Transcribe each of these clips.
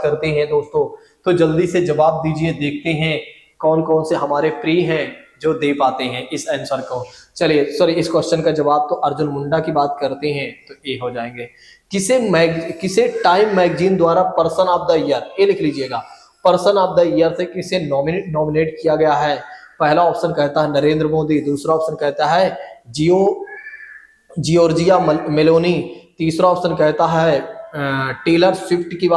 करते हैं दोस्तों, तो जल्दी से जवाब दीजिए। देखते हैं कौन कौन से हमारे प्रिय हैं जो दे पाते हैं इस आंसर को। चलिए सॉरी, इस क्वेश्चन का जवाब तो अर्जुन मुंडा की बात करते हैं तो ए हो जाएंगे। किसे टाइम मैगजीन द्वारा पर्सन ऑफ द ईयर, ये लिख लीजिएगा, पर्सन ऑफ द ईयर से किसे नॉमिनेट किया गया है। पहला ऑप्शन कहता है नरेंद्र मोदी, दूसरा ऑप्शन कहता है जियोर्जिया मेलोनी, तीसरा ऑप्शन कहता है टेलर स्विफ्ट की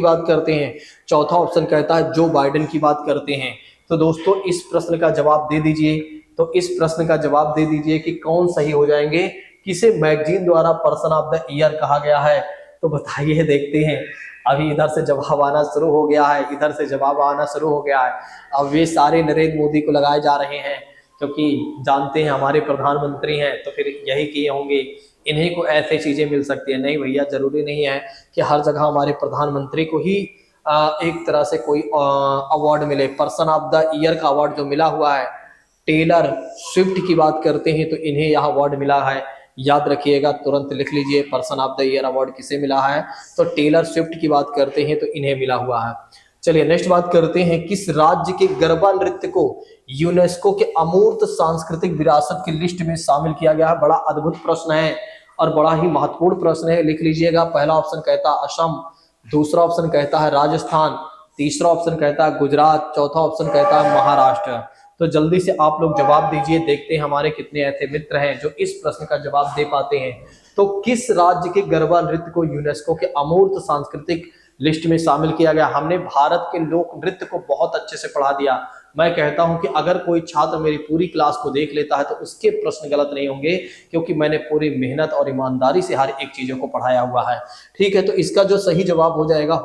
बात करते हैं, चौथा ऑप्शन कहता है जो बाइडेन की बात करते हैं। तो दोस्तों इस प्रश्न का जवाब दे दीजिए, तो इस प्रश्न का जवाब दे दीजिए कि कौन सही हो जाएंगे, किसे मैगजीन द्वारा पर्सन ऑफ द ईयर कहा गया है। तो बताइए, देखते हैं। अभी इधर से जवाब आना शुरू हो गया है, इधर से जवाब आना शुरू हो गया है। अब वे सारे नरेंद्र मोदी को लगाए जा रहे हैं, क्योंकि जानते हैं हमारे प्रधानमंत्री हैं, तो फिर यही किए होंगे, इन्हीं को ऐसे चीजें मिल सकती है। नहीं भैया, जरूरी नहीं है कि हर जगह हमारे प्रधानमंत्री को ही एक तरह से कोई अवार्ड मिले। पर्सन ऑफ द ईयर का अवार्ड जो मिला हुआ है, टेलर स्विफ्ट की बात करते हैं तो इन्हें यह अवार्ड मिला है। याद रखिएगा, तुरंत लिख लीजिए, person of the year award किसे मिला है, तो टेलर स्विफ्ट की बात करते हैं तो इन्हें मिला हुआ है। चलिए नेक्स्ट बात करते हैं, किस राज्य के गरबा नृत्य को यूनेस्को के अमूर्त सांस्कृतिक विरासत की लिस्ट में शामिल किया गया है। बड़ा अद्भुत प्रश्न है और बड़ा ही महत्वपूर्ण प्रश्न है, लिख लीजिएगा। पहला ऑप्शन कहता है असम, दूसरा ऑप्शन कहता है राजस्थान, तीसरा ऑप्शन कहता है गुजरात, चौथा ऑप्शन कहता है महाराष्ट्र। तो जल्दी से आप लोग जवाब दीजिए, देखते हैं हमारे कितने ऐसे मित्र हैं जो इस प्रश्न का जवाब दे पाते हैं। तो किस राज्य के गरबा नृत्य को यूनेस्को के अमूर्त सांस्कृतिक लिस्ट में शामिल किया गया। हमने भारत के लोक नृत्य को बहुत अच्छे से पढ़ा दिया। मैं कहता हूं कि अगर कोई छात्र मेरी पूरी क्लास को देख लेता है तो उसके प्रश्न गलत नहीं होंगे, क्योंकि मैंने पूरी मेहनत और ईमानदारी से हर एक चीजों को पढ़ाया हुआ है। ठीक है, तो इसका जो सही जवाब हो जाएगा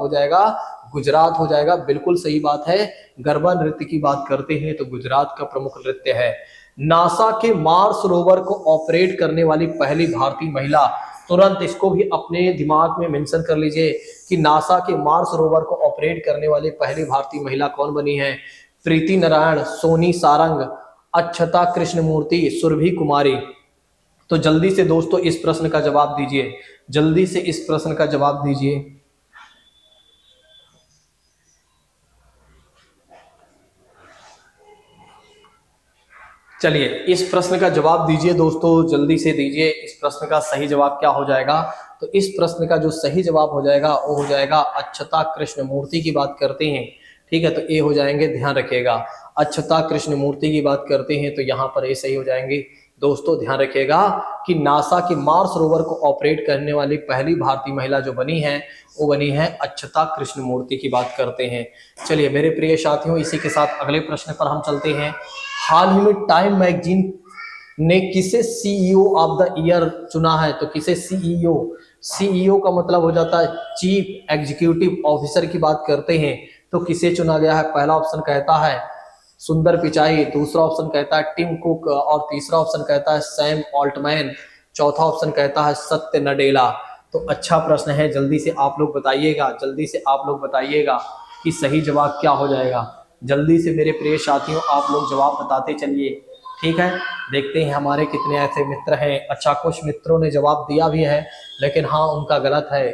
गुजरात हो जाएगा। बिल्कुल सही बात है। गरबा नृत्य की बात करते हैं तो गुजरात का प्रमुख नृत्य है। नासा के मार्स रोवर को ऑपरेट करने वाली पहली भारतीय महिला, तुरंत इसको भी अपने दिमाग में मेंशन कर लीजिए कि नासा के मार्स रोवर को ऑपरेट करने वाली पहली भारतीय महिला कौन बनी है। प्रीति नारायण, सोनी सारंग, अक्षता कृष्णमूर्ति, सुरभि कुमारी। तो जल्दी से दोस्तों इस प्रश्न का जवाब दीजिए, जल्दी से इस प्रश्न का जवाब दीजिए। चलिए इस प्रश्न का जवाब दीजिए दोस्तों, जल्दी से दीजिए। इस प्रश्न का सही जवाब क्या हो जाएगा। तो इस प्रश्न का जो सही जवाब हो जाएगा वो हो जाएगा अक्षता कृष्णमूर्ति की बात करते हैं। ठीक है, तो ए हो जाएंगे, ध्यान रखिएगा। अक्षता कृष्णमूर्ति की बात करते हैं तो यहाँ पर ए सही हो जाएंगे। दोस्तों ध्यान रखिएगा कि नासा के मार्स रोवर को ऑपरेट करने वाली पहली भारतीय महिला जो बनी है वो बनी है अक्षता कृष्णमूर्ति की बात करते हैं। चलिए मेरे प्रिय साथियों, इसी के साथ अगले प्रश्न पर हम चलते हैं। हाल ही में टाइम मैगजीन ने किसे सीईओ ऑफ द ईयर चुना है। तो किसे सीईओ का मतलब हो जाता है चीफ एग्जीक्यूटिव ऑफिसर की बात करते हैं तो किसे चुना गया है। पहला ऑप्शन कहता है सुंदर पिचाई, दूसरा ऑप्शन कहता है टिम कुक और तीसरा ऑप्शन कहता है सैम ऑल्टमैन, चौथा ऑप्शन कहता है सत्य नडेला। तो अच्छा प्रश्न है, जल्दी से आप लोग बताइएगा, जल्दी से आप लोग बताइएगा कि सही जवाब क्या हो जाएगा। जल्दी से मेरे प्रिय साथियों आप लोग जवाब बताते चलिए। ठीक है, देखते हैं हमारे कितने ऐसे मित्र हैं। अच्छा, कुछ मित्रों ने जवाब दिया भी है लेकिन हाँ उनका गलत है,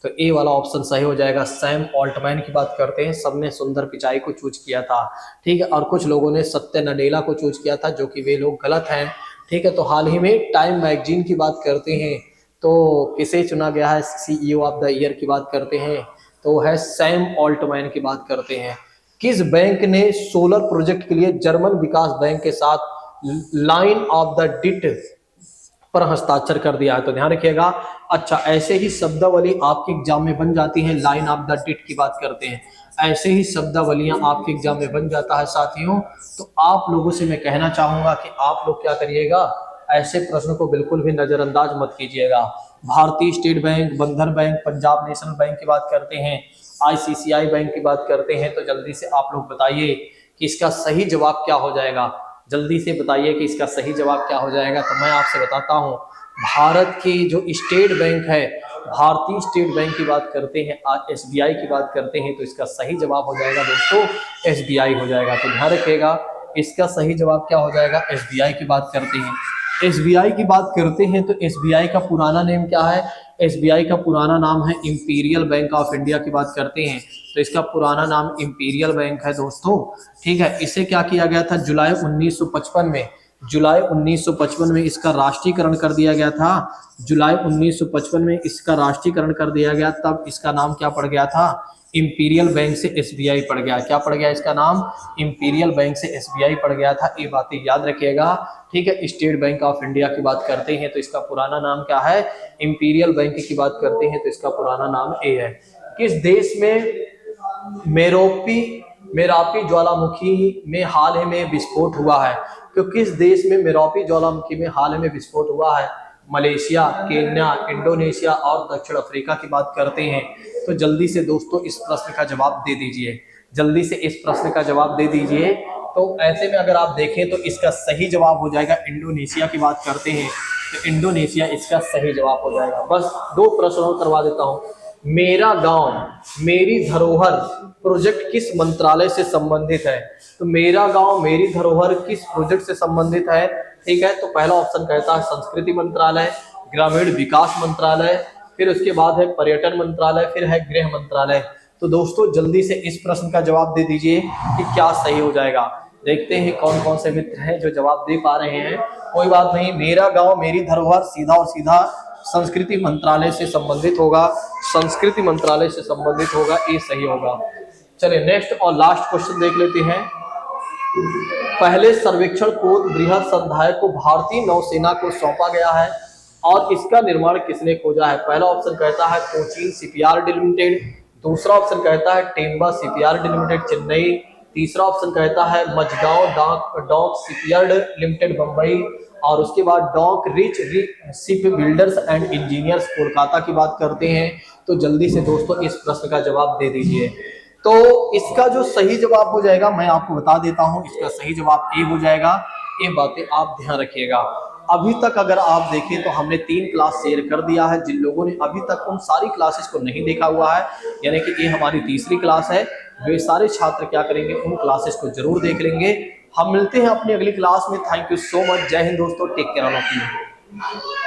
तो ए वाला ऑप्शन सही हो जाएगा। सैम ऑल्टमैन की बात करते हैं, सबने सुंदर पिचाई को चूज किया था। ठीक है, और कुछ लोगों ने सत्य नडेला को चूज किया था, जो कि वे लोग गलत हैं। ठीक है, तो हाल ही में टाइम मैगजीन की बात करते हैं तो किसे चुना गया है सीईओ ऑफ द ईयर की बात करते हैं तो है सैम ऑल्टमैन की बात करते हैं। किस बैंक ने सोलर प्रोजेक्ट के लिए जर्मन विकास बैंक के साथ लाइन ऑफ द डिट पर हस्ताक्षर कर दिया है। तो ध्यान रखिएगा। अच्छा, ऐसे ही शब्दावली आपके एग्जाम में बन जाती है। लाइन ऑफ द डिट की बात करते हैं, ऐसे ही शब्दावलियां आपके एग्जाम में बन जाता है साथियों। तो आप लोगों से मैं कहना चाहूंगा कि आप लोग क्या करिएगा, ऐसे प्रश्न को बिल्कुल भी नजरअंदाज मत कीजिएगा। भारतीय स्टेट बैंक, बंधन बैंक, पंजाब नेशनल बैंक की बात करते हैं, आईसीआईसीआई बैंक की बात करते हैं। तो जल्दी से आप लोग बताइए कि इसका सही जवाब क्या हो जाएगा। जल्दी से बताइए कि इसका सही जवाब क्या हो जाएगा। तो मैं आपसे बताता हूं, भारत की जो स्टेट बैंक है, भारतीय स्टेट बैंक की बात करते हैं, एसबीआई की बात करते हैं, तो इसका सही जवाब हो जाएगा दोस्तों एसबीआई हो जाएगा। तो ध्यान रखिएगा, इसका सही जवाब क्या हो जाएगा, एसबीआई की बात करते हैं। एसबीआई की बात करते हैं तो एसबीआई का पुराना नेम क्या है? एसबीआई का पुराना नाम है इंपीरियल बैंक ऑफ इंडिया की बात करते हैं तो इसका पुराना नाम इंपीरियल बैंक है दोस्तों। ठीक है, इसे क्या किया गया था? जुलाई 1955 में, जुलाई 1955 में इसका राष्ट्रीयकरण कर दिया गया था। जुलाई 1955 में इसका राष्ट्रीयकरण कर दिया गया, तब इसका नाम क्या पड़ गया था? इंपीरियल बैंक से एसबीआई पड़ गया। क्या पड़ गया इसका नाम? इंपीरियल बैंक से एसबीआई पड़ गया था। ये बातें याद रखिएगा। ठीक है, स्टेट बैंक ऑफ इंडिया की बात करते हैं तो इसका पुराना नाम क्या है? इंपीरियल बैंक की बात करते हैं तो इसका पुराना नाम ए है। किस देश में मेरापी ज्वालामुखी में हाल ही में विस्फोट हुआ है? तो किस देश में मेरापी ज्वालामुखी में हाल ही में विस्फोट हुआ है? मलेशिया, केन्या, इंडोनेशिया और दक्षिण अफ्रीका की बात करते हैं। तो जल्दी से दोस्तों इस प्रश्न का जवाब दे दीजिए, जल्दी से इस प्रश्न का जवाब दे दीजिए। तो ऐसे में अगर आप देखें तो इसका सही जवाब हो जाएगा इंडोनेशिया की बात करते हैं तो इंडोनेशिया इसका सही जवाब हो जाएगा। बस 2 प्रश्न और करवा देता हूं। मेरा गांव मेरी धरोहर प्रोजेक्ट किस मंत्रालय से संबंधित है? तो मेरा गांव मेरी धरोहर किस प्रोजेक्ट से संबंधित है? ठीक है, तो पहला ऑप्शन कहता है संस्कृति मंत्रालय, ग्रामीण विकास मंत्रालय, फिर उसके बाद है पर्यटन मंत्रालय, फिर है गृह मंत्रालय। तो दोस्तों जल्दी से इस प्रश्न का जवाब दे दीजिए कि क्या सही हो जाएगा। देखते हैं कौन कौन से मित्र हैं जो जवाब दे पा रहे हैं। कोई बात नहीं, मेरा गांव मेरी धरोहर सीधा और सीधा संस्कृति मंत्रालय से संबंधित होगा, संस्कृति मंत्रालय से संबंधित होगा, ये सही होगा। चलिए नेक्स्ट और लास्ट क्वेश्चन देख लेते हैं। पहले सर्वेक्षण पोत बृहद संधायक को भारतीय नौसेना को सौंपा गया है और इसका निर्माण किसने खोजा है? पहला ऑप्शन कहता है कोचीन शिपयार्ड लिमिटेड, दूसरा ऑप्शन कहता है टेम्बा शिपयार्ड लिमिटेड चेन्नई, तीसरा ऑप्शन कहता है Mazagon dock shipyard limited Bombay, और उसके बाद dock reach ship builders and engineers Kolkata की बात करते हैं। तो जल्दी से दोस्तों इस प्रश्न का जवाब दे दीजिए। तो इसका जो सही जवाब हो जाएगा मैं आपको बता देता हूं, इसका सही जवाब ए हो जाएगा। ये बातें आप ध्यान रखिएगा। अभी तक अगर आप देखें तो हमने 3 क्लास शेयर कर दिया है। जिन लोगों ने अभी तक उन सारी क्लासेस को नहीं देखा हुआ है, यानी कि ये हमारी तीसरी क्लास है, वे सारे छात्र क्या करेंगे, उन क्लासेस को जरूर देख लेंगे। हम मिलते हैं अपनी अगली क्लास में। Thank you so much. जय हिंद दोस्तों, take care all of you.